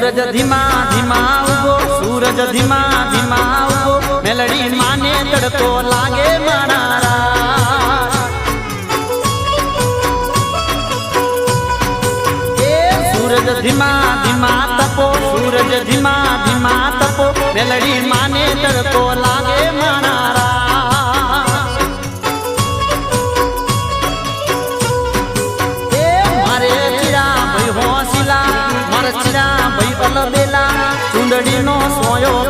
સૂરજ ધીમા ધીમા ઉગો, સૂરજ ધીમા ધીમા ઉગો, મેલડી માને તડકો લાગે મારા. સૂરજ ધીમા ધીમા તપો, સૂરજ ધીમા ધીમા તપો, મેલડી માને તડકો લાગે મારા. ચિરા ભાઈ અલબેલા, ચુંદડીનો સોયો